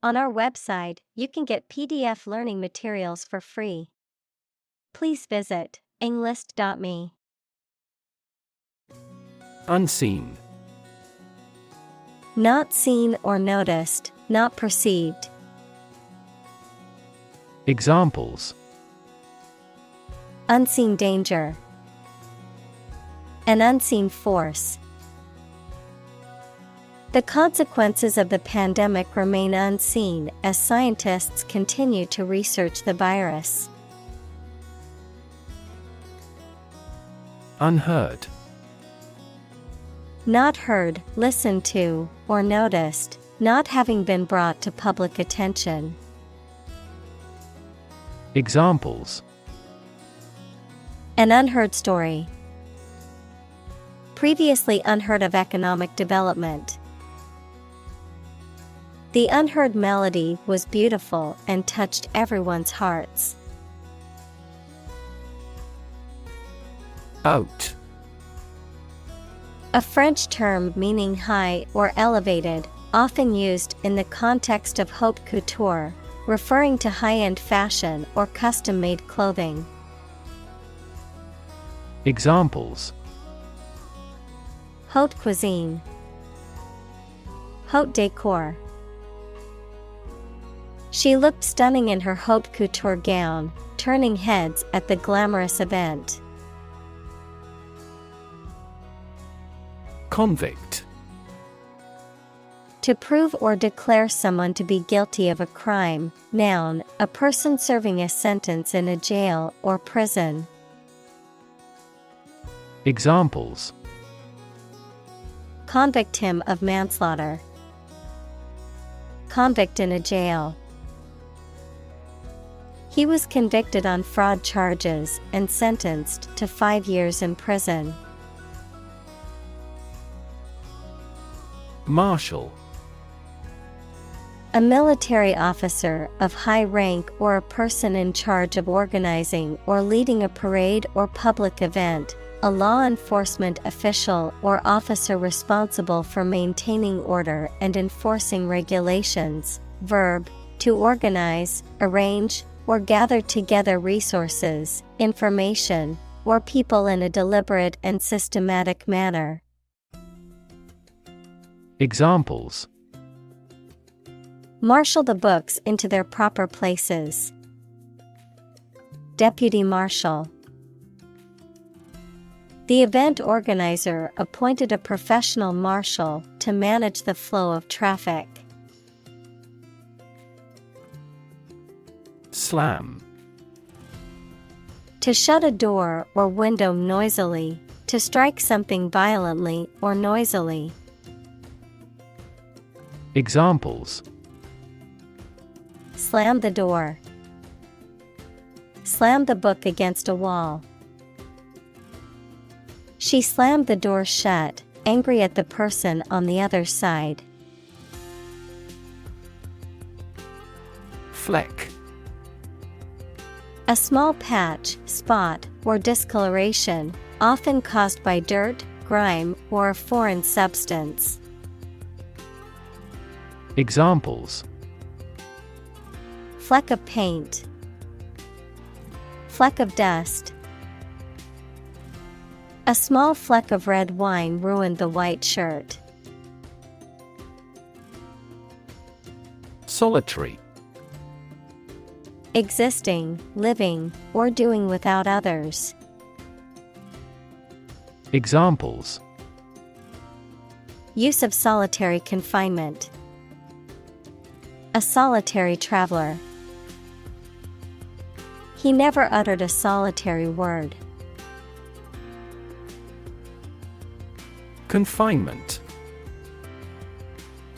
On our website, you can get PDF learning materials for free. Please visit englist.me. Unseen. Not seen or noticed, not perceived. Examples: Unseen danger. An unseen force. The consequences of the pandemic remain unseen as scientists continue to research the virus. Unheard. Not heard, listened to, or noticed, not having been brought to public attention. Examples: An unheard story. Previously unheard of economic development. The unheard melody was beautiful and touched everyone's hearts. Haute. A French term meaning high or elevated, often used in the context of haute couture, referring to high-end fashion or custom-made clothing. Examples: Haute cuisine. Haute decor. She looked stunning in her haute couture gown, turning heads at the glamorous event. Convict. To prove or declare someone to be guilty of a crime. Noun, a person serving a sentence in a jail or prison. Examples: Convict him of manslaughter. Convict in a jail. He was convicted on fraud charges and sentenced to 5 years in prison. Marshal. A military officer of high rank or a person in charge of organizing or leading a parade or public event, a law enforcement official or officer responsible for maintaining order and enforcing regulations. Verb, to organize, arrange, or gather together resources, information, or people in a deliberate and systematic manner. Examples: Marshal the books into their proper places. Deputy marshal. The event organizer appointed a professional marshal to manage the flow of traffic. Slam. To shut a door or window noisily, to strike something violently or noisily. Examples: Slam the door. Slam the book against a wall. She slammed the door shut, angry at the person on the other side. Fleck. A small patch, spot, or discoloration, often caused by dirt, grime, or a foreign substance. Examples: Fleck of paint. Fleck of dust. A small fleck of red wine ruined the white shirt. Solitary. Existing, living, or doing without others. Examples: Use of solitary confinement. A solitary traveler. He never uttered a solitary word. Confinement.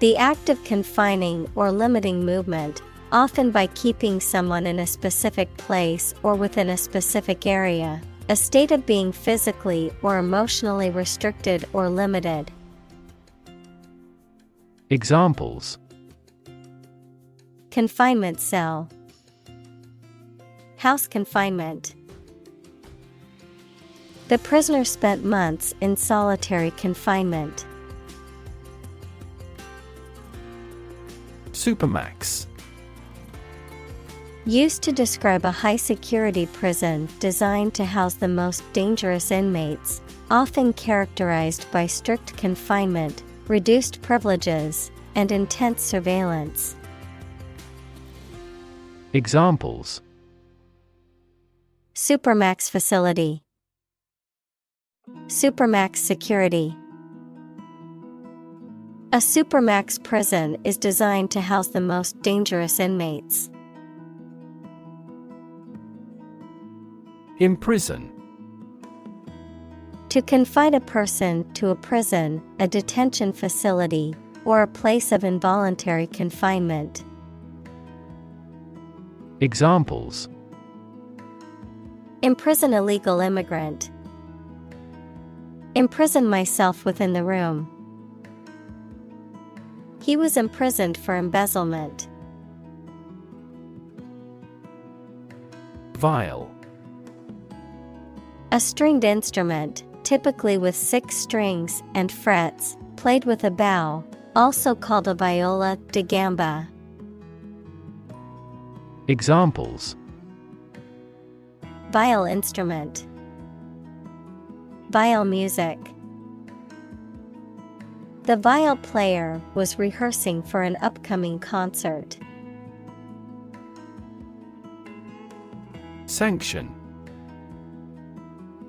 The act of confining or limiting movement, often by keeping someone in a specific place or within a specific area, a state of being physically or emotionally restricted or limited. Examples: Confinement cell. House confinement. The prisoner spent months in solitary confinement. Supermax. Used to describe a high-security prison designed to house the most dangerous inmates, often characterized by strict confinement, reduced privileges, and intense surveillance. Examples: Supermax facility, Supermax security. A supermax prison is designed to house the most dangerous inmates. Imprison. To confine a person to a prison, a detention facility, or a place of involuntary confinement. Examples: Imprison illegal immigrant. Imprison myself within the room. He was imprisoned for embezzlement. Viol. A stringed instrument, typically with 6 strings and frets, played with a bow, also called a viola da gamba. Examples: Viol instrument, viol music. The viol player was rehearsing for an upcoming concert. Sanction.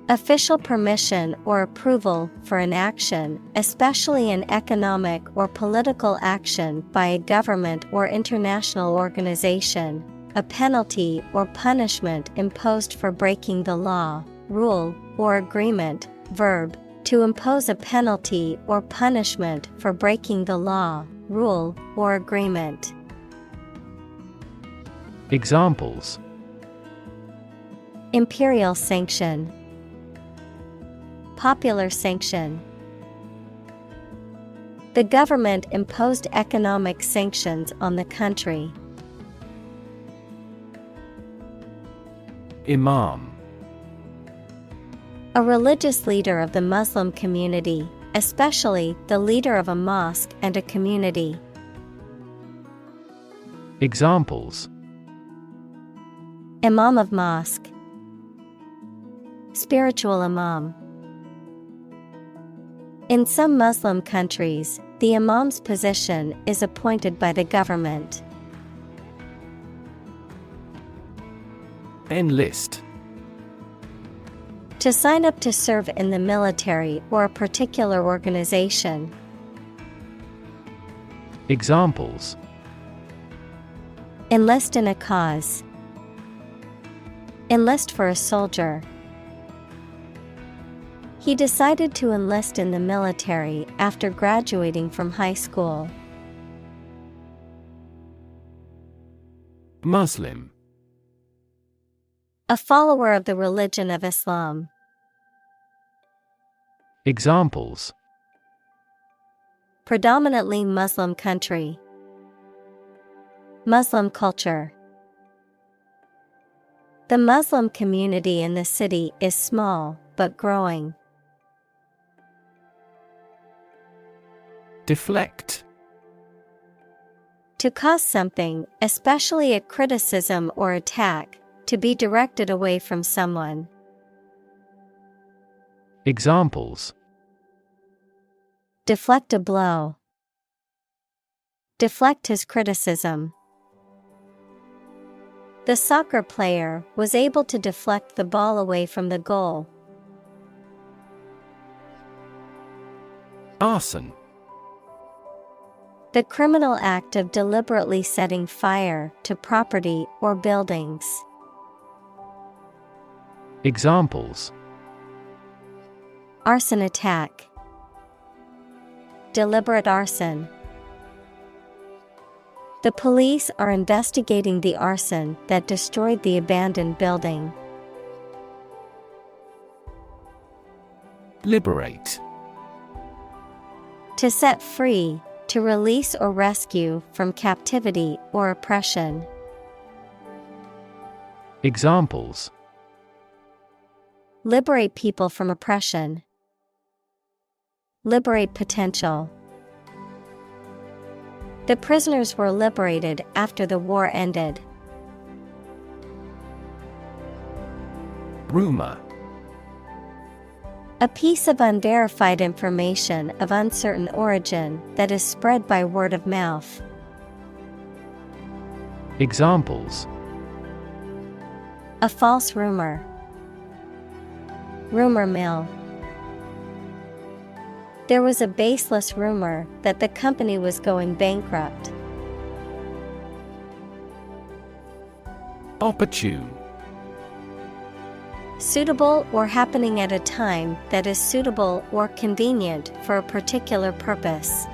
Official permission or approval for an action, especially an economic or political action by a government or international organization, a penalty or punishment imposed for breaking the law, rule, or agreement. Verb, to impose a penalty or punishment for breaking the law, rule, or agreement. Examples: Imperial sanction, popular sanction. The government imposed economic sanctions on the country. Imam. A religious leader of the Muslim community, especially the leader of a mosque and a community. Examples: Imam of mosque, spiritual imam. In some Muslim countries, the imam's position is appointed by the government. Enlist. To sign up to serve in the military or a particular organization. Examples: Enlist in a cause. Enlist for a soldier. He decided to enlist in the military after graduating from high school. Muslim. A follower of the religion of Islam. Examples: Predominantly Muslim country. Muslim culture. The Muslim community in the city is small, but growing. Deflect. To cause something, especially a criticism or attack, to be directed away from someone. Examples: Deflect a blow. Deflect his criticism. The soccer player was able to deflect the ball away from the goal. Arson. The criminal act of deliberately setting fire to property or buildings. Examples: Arson attack. Deliberate arson. The police are investigating the arson that destroyed the abandoned building. Liberate. To set free, to release or rescue from captivity or oppression. Examples: Liberate people from oppression. Liberate potential. The prisoners were liberated after the war ended. Rumor. A piece of unverified information of uncertain origin that is spread by word of mouth. Examples: A false rumor. Rumor mill. There was a baseless rumor that the company was going bankrupt. Opportune. Suitable or happening at a time that is suitable or convenient for a particular purpose.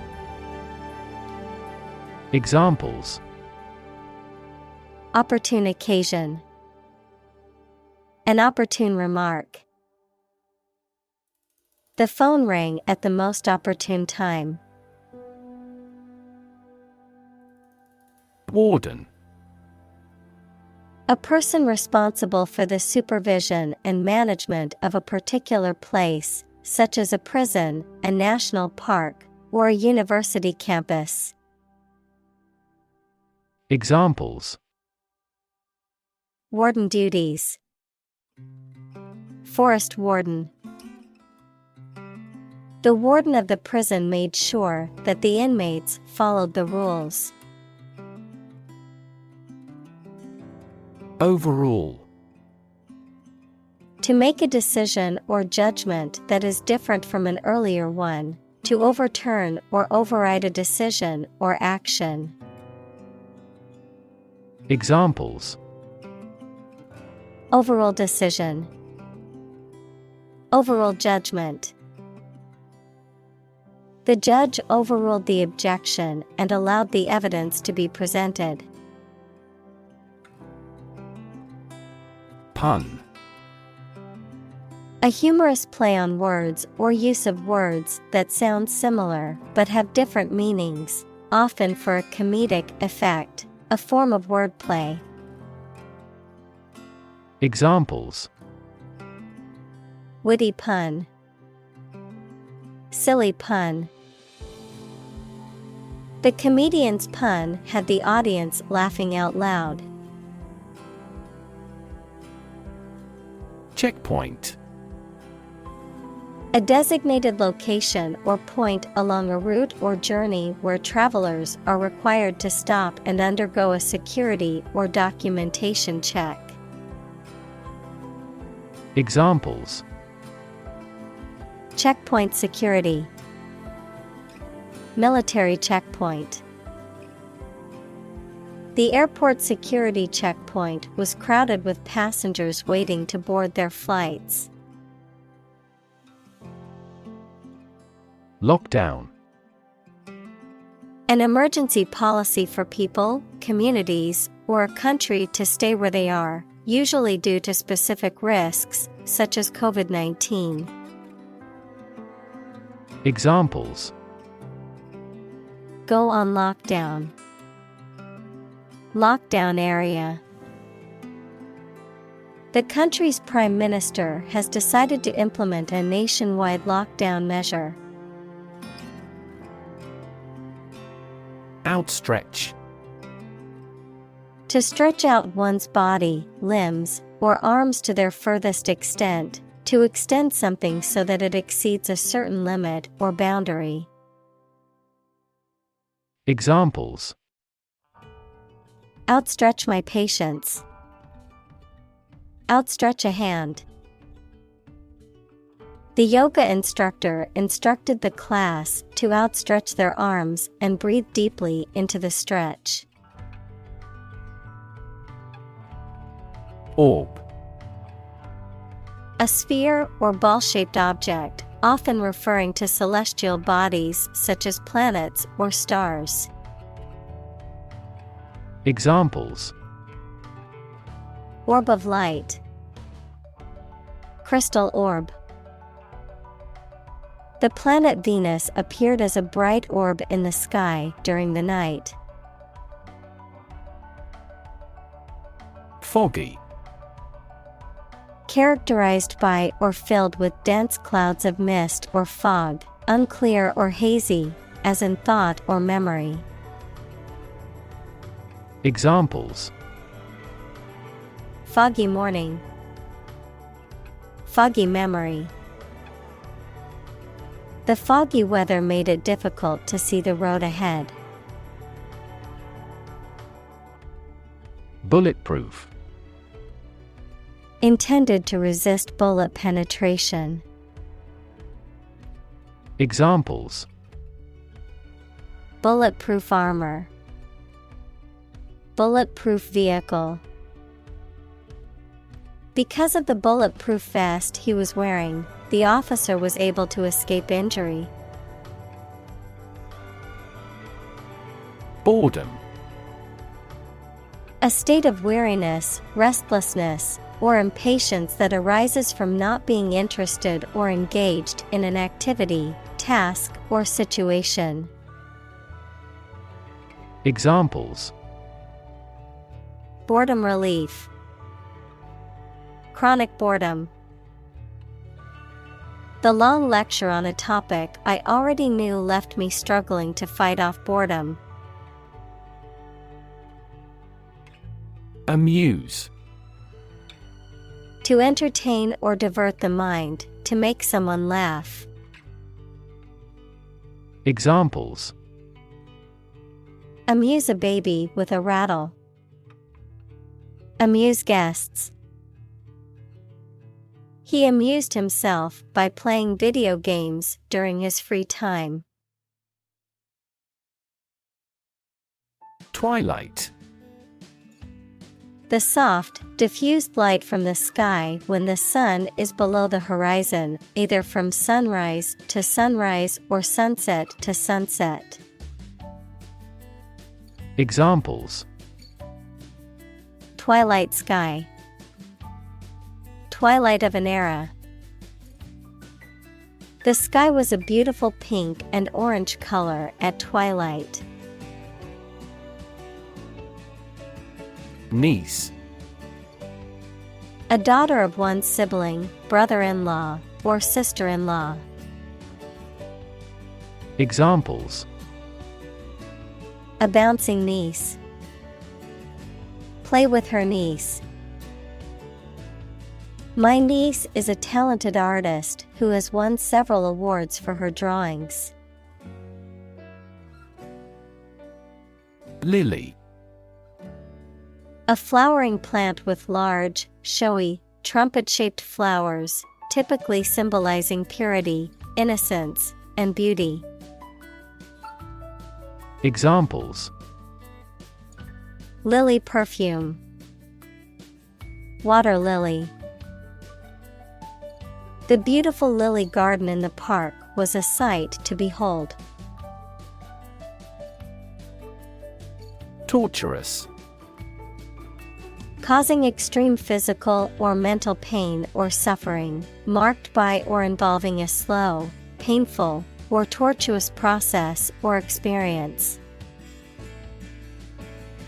Examples: Opportune occasion. An opportune remark. The phone rang at the most opportune time. Warden. A person responsible for the supervision and management of a particular place, such as a prison, a national park, or a university campus. Examples: Warden duties. Forest warden. The warden of the prison made sure that the inmates followed the rules. Overrule. To make a decision or judgment that is different from an earlier one, to overturn or override a decision or action. Examples: Overrule decision. Overrule judgment. The judge overruled the objection and allowed the evidence to be presented. Pun. A humorous play on words or use of words that sound similar but have different meanings, often for a comedic effect, a form of wordplay. Examples: Witty pun. Silly pun. The comedian's pun had the audience laughing out loud. Checkpoint. A designated location or point along a route or journey where travelers are required to stop and undergo a security or documentation check. Examples: Checkpoint security. Military checkpoint. The airport security checkpoint was crowded with passengers waiting to board their flights. Lockdown. An emergency policy for people, communities, or a country to stay where they are, usually due to specific risks, such as COVID-19. Examples: Go on lockdown. Lockdown area. The country's prime minister has decided to implement a nationwide lockdown measure. Outstretch. To stretch out one's body, limbs, or arms to their furthest extent, to extend something so that it exceeds a certain limit or boundary. Examples: Outstretch my patience. Outstretch a hand. The yoga instructor instructed the class to outstretch their arms and breathe deeply into the stretch. Orb. A sphere or ball-shaped object, often referring to celestial bodies such as planets or stars. Examples: Orb of light. Crystal orb. The planet Venus appeared as a bright orb in the sky during the night. Foggy. Characterized by or filled with dense clouds of mist or fog, unclear or hazy, as in thought or memory. Examples: foggy morning, foggy memory. The foggy weather made it difficult to see the road ahead. Bulletproof. Intended to resist bullet penetration. Examples: bulletproof armor, bulletproof vehicle. Because of the bulletproof vest he was wearing, the officer was able to escape injury. Boredom. A state of weariness, restlessness, or impatience that arises from not being interested or engaged in an activity, task, or situation. Examples: boredom relief, chronic boredom. The long lecture on a topic I already knew left me struggling to fight off boredom. Amuse. To entertain or divert the mind, to make someone laugh. Examples: amuse a baby with a rattle. Amuse guests. He amused himself by playing video games during his free time. Twilight. The soft, diffused light from the sky when the sun is below the horizon, either from sunrise to sunrise or sunset to sunset. Examples: twilight sky, twilight of an era. The sky was a beautiful pink and orange color at twilight. Niece. A daughter of one's sibling, brother-in-law, or sister-in-law. Examples: a bouncing niece. Play with her niece. My niece is a talented artist who has won several awards for her drawings. Lily. A flowering plant with large, showy, trumpet-shaped flowers, typically symbolizing purity, innocence, and beauty. Examples: lily perfume, water lily. The beautiful lily garden in the park was a sight to behold. Torturous. Causing extreme physical or mental pain or suffering, marked by or involving a slow, painful, or tortuous process or experience.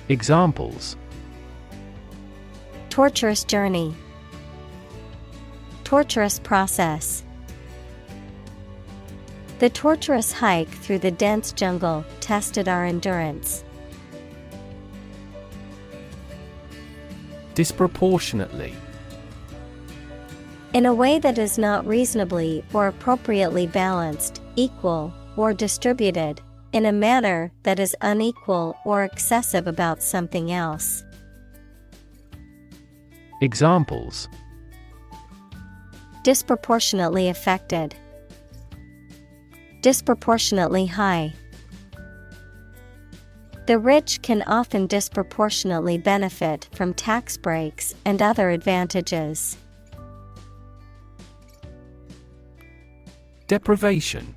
Examples: torturous journey, torturous process. The torturous hike through the dense jungle tested our endurance. Disproportionately. In a way that is not reasonably or appropriately balanced, equal, or distributed, in a manner that is unequal or excessive about something else. Examples: disproportionately affected, disproportionately high. The rich can often disproportionately benefit from tax breaks and other advantages. Deprivation.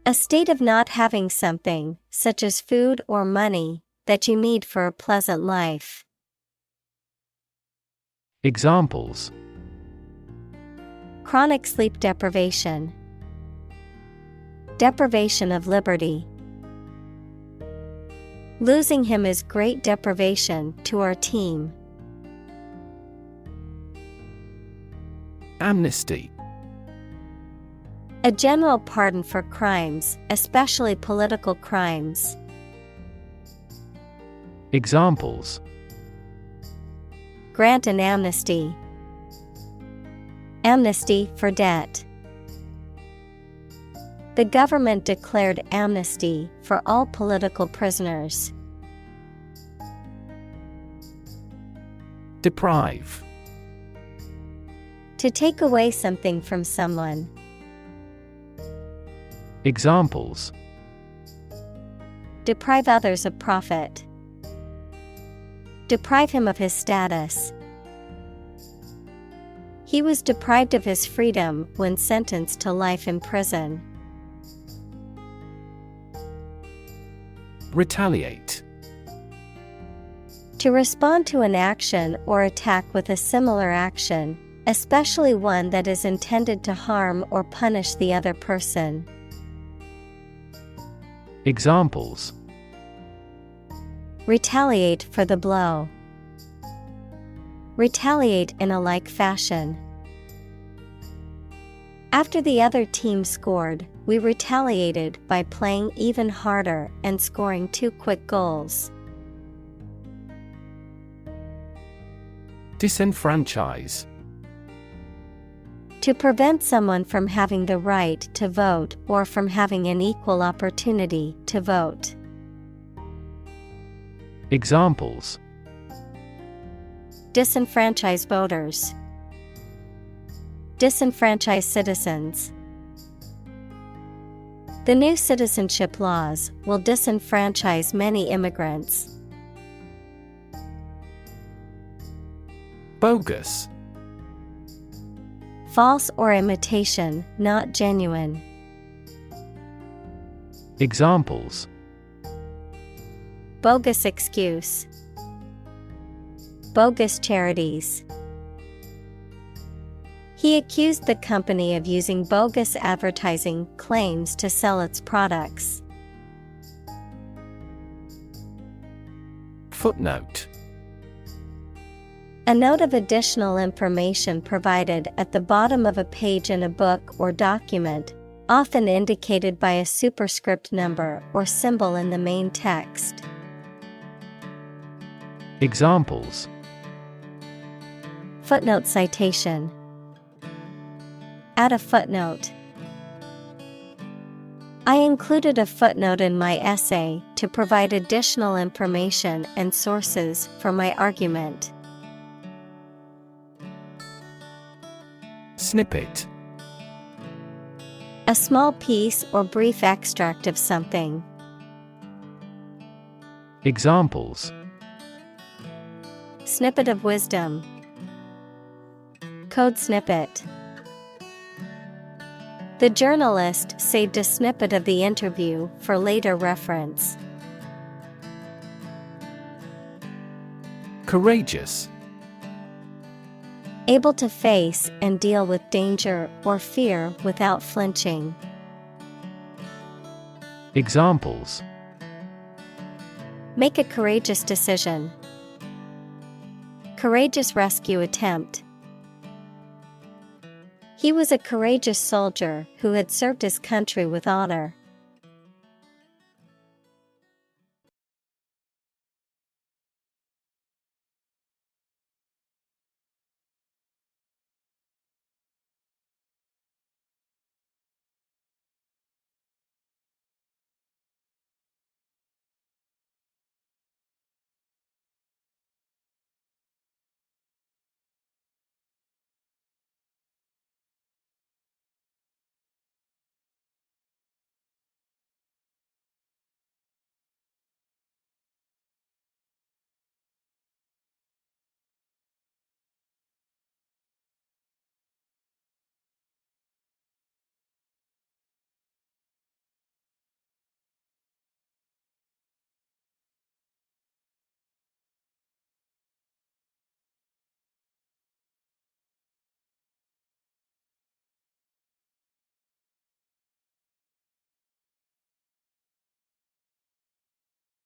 A state of not having something, such as food or money, that you need for a pleasant life. Examples: chronic sleep deprivation, deprivation of liberty. Losing him is great deprivation to our team. Amnesty. A general pardon for crimes, especially political crimes. Examples: grant an amnesty. Amnesty for debt. The government declared amnesty for all political prisoners. Deprive. To take away something from someone. Examples: deprive others of profit. Deprive him of his status. He was deprived of his freedom when sentenced to life in prison. Retaliate. To respond to an action or attack with a similar action, especially one that is intended to harm or punish the other person. Examples: retaliate for the blow. Retaliate in a like fashion. After the other team scored, we retaliated by playing even harder and scoring 2 quick goals. Disenfranchise. To prevent someone from having the right to vote or from having an equal opportunity to vote. Examples: disenfranchise voters. Disenfranchise citizens. The new citizenship laws will disenfranchise many immigrants. Bogus. False or imitation, not genuine. Examples: bogus excuse. Bogus charities. He accused the company of using bogus advertising claims to sell its products. Footnote. A note of additional information provided at the bottom of a page in a book or document, often indicated by a superscript number or symbol in the main text. Examples: footnote citation. Add a footnote. I included a footnote in my essay to provide additional information and sources for my argument. Snippet. A small piece or brief extract of something. Examples: snippet of wisdom. Code snippet. The journalist saved a snippet of the interview for later reference. Courageous. Able to face and deal with danger or fear without flinching. Examples: make a courageous decision. Courageous rescue attempt. He was a courageous soldier who had served his country with honor.